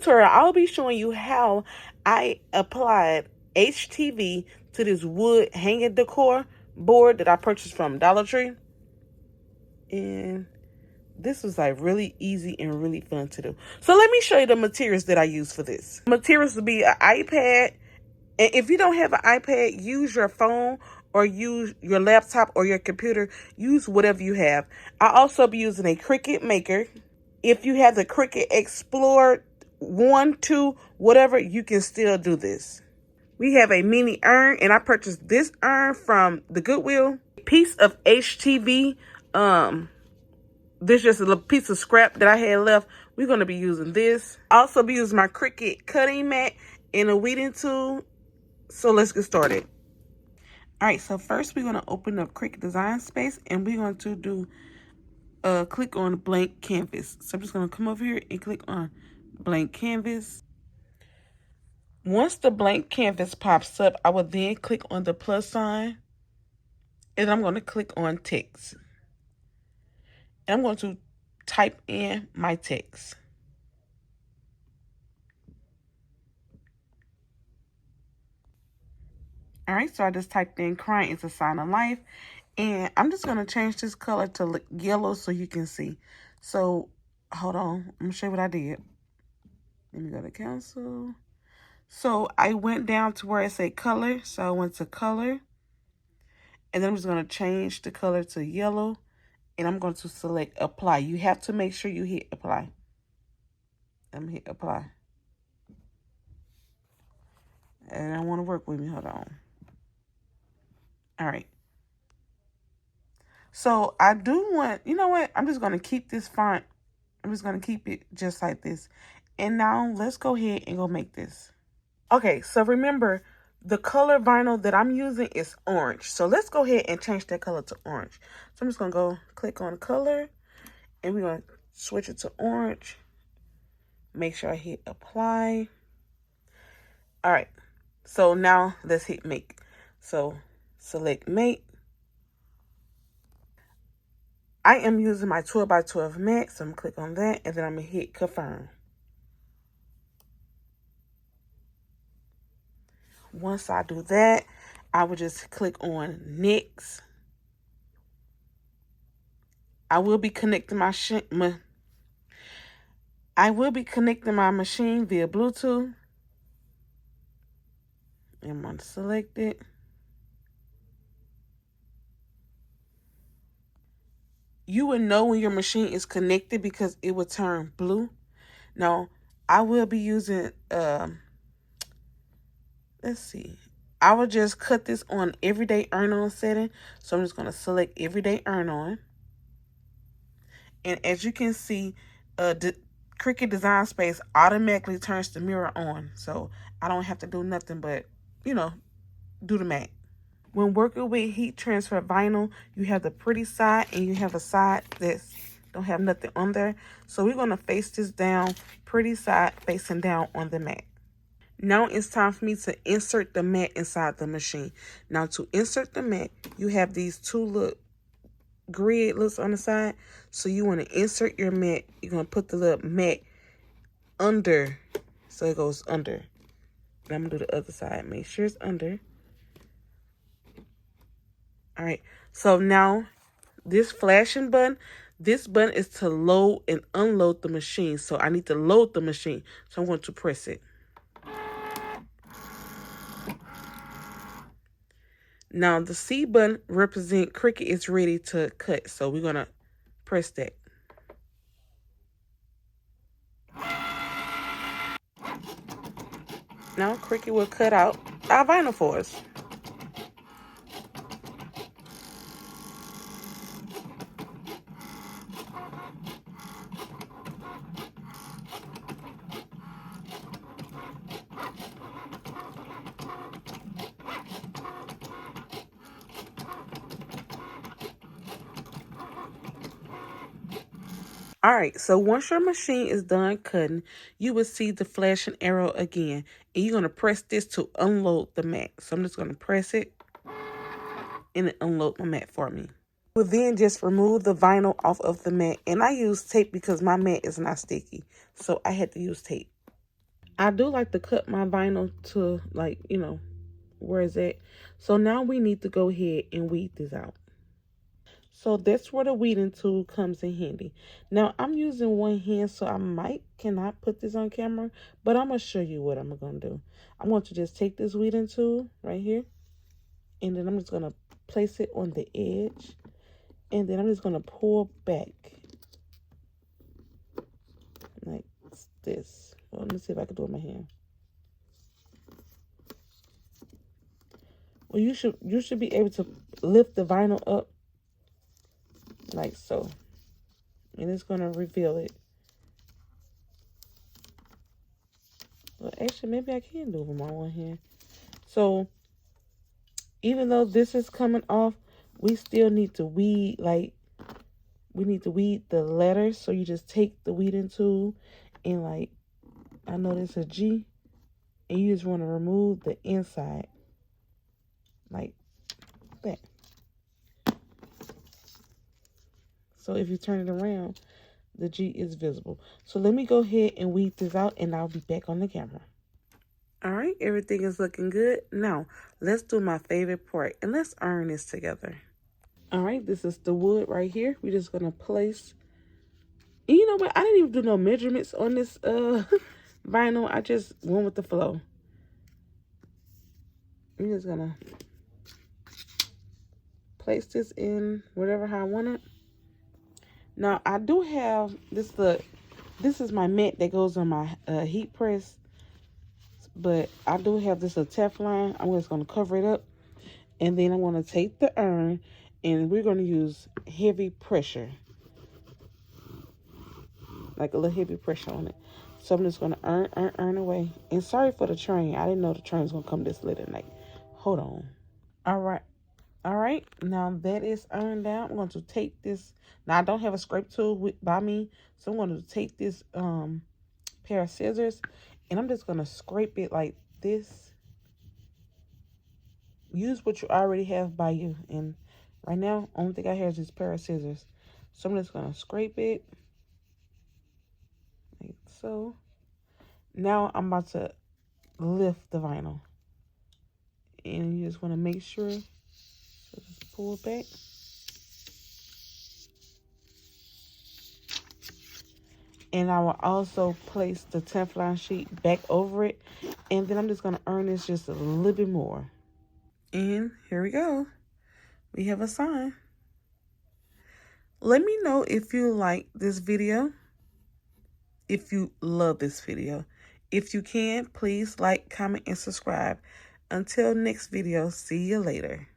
tutorial, I'll be showing you how I applied HTV to this wood hanging decor board that I purchased from Dollar Tree. And this was like really easy and really fun to do. So let me show you the materials that I use for this. Materials will be an iPad. And if you don't have an iPad, use your phone or use your laptop or your computer. Use whatever you have. I'll also be using a Cricut maker. If you have the Cricut Explorer 1, 2, whatever, you can still do this. We have a mini urn, and I purchased this urn from the Goodwill. A piece of HTV. This is just a little piece of scrap that I had left. We're going to be using this. I'll also be using my Cricut cutting mat and a weeding tool. So let's get started. All right, so first we're going to open up Cricut Design Space, and we're going to do click on blank canvas. So I'm just going to come over here and click on blank canvas. Once the blank canvas pops up, I will then click on the plus sign, and I'm going to click on text. And I'm going to type in my text. All right, so I just typed in crying is a sign of life. And I'm just going to change this color to yellow so you can see. So, hold on. I'm going to show you what I did. Let me go to cancel. So, I went down to where it said color. So, I went to color. And then I'm just going to change the color to yellow. And I'm going to select apply. You have to make sure you hit apply. I'm going to hit apply. And I want to work with me. Hold on. All right. So I do want, you know what? I'm just going to keep this font. I'm just going to keep it just like this. And now let's go ahead and go make this. Okay, so remember, the color vinyl that I'm using is orange. So let's go ahead and change that color to orange. So I'm just going to go click on color. And we're going to switch it to orange. Make sure I hit apply. All right. So now let's hit make. So select make. I am using my 12 by 12 mat, so I'm going to click on that, and then I'm going to hit confirm. Once I do that, I will just click on next. I will be connecting my machine via Bluetooth. I'm going to select it. You will know when your machine is connected because it will turn blue. Now, I will be using, let's see. I will just cut this on everyday earn on setting. So I'm just going to select everyday earn on. And as you can see, the Cricut Design Space automatically turns the mirror on. So I don't have to do nothing but, you know, do the mat. When working with heat transfer vinyl, you have the pretty side and you have a side that don't have nothing on there. So we're going to face this down, pretty side facing down on the mat. Now it's time for me to insert the mat inside the machine. Now to insert the mat, you have these two little gridlets on the side. So you want to insert your mat. You're going to put the little mat under. So it goes under. And I'm going to do the other side. Make sure it's under. All right, so now this flashing button, this button is to load and unload the machine. So I need to load the machine. So I'm going to press it. Now the C button represents Cricut is ready to cut. So we're going to press that. Now Cricut will cut out our vinyl for us. All right, so once your machine is done cutting, you will see the flashing arrow again. And you're going to press this to unload the mat. So I'm just going to press it and it unload my mat for me. We'll then just remove the vinyl off of the mat. And I use tape because my mat is not sticky. So I had to use tape. I do like to cut my vinyl to, like, where is it? So now we need to go ahead and weed this out. So that's where the weeding tool comes in handy. Now I'm using one hand, so I cannot put this on camera, but I'm gonna show you what I'm gonna do. I'm going to just take this weeding tool right here, and then I'm just gonna place it on the edge, and then I'm just gonna pull back like this. Well, let me see if I can do it with my hand. Well, you should be able to lift the vinyl up like so, and it's gonna reveal it. Well, actually, maybe I can do it with my one hand. So even though this is coming off, we still need to weed, like, we need to weed the letters. So you just take the weeding tool and, like, I know this is a G, and you just want to remove the inside like that. So if you turn it around, the G is visible. So let me go ahead and weed this out, and I'll be back on the camera. All right, everything is looking good. Now, let's do my favorite part, and let's iron this together. All right, this is the wood right here. We're just going to place, and you know what? I didn't even do no measurements on this vinyl. I just went with the flow. I'm just going to place this in whatever how I want it. Now, I do have this, this is my mat that goes on my heat press. But I do have this a Teflon. I'm just going to cover it up. And then I'm going to take the urn, and we're going to use heavy pressure. Like a little heavy pressure on it. So I'm just going to earn away. And sorry for the train. I didn't know the train was going to come this late at night. Hold on. All right. All right. Now that is earned down. I'm going to take this. Now I don't have a scrape tool by me. So I'm going to take this pair of scissors, and I'm just going to scrape it like this. Use what you already have by you. And right now, only thing I have is this pair of scissors. So I'm just going to scrape it like so. Now I'm about to lift the vinyl. And you just want to make sure. So just pull it back. And I will also place the Teflon sheet back over it. And then I'm just going to earn this just a little bit more. And here we go. We have a sign. Let me know if you like this video. If you love this video. If you can, please like, comment, and subscribe. Until next video, see you later.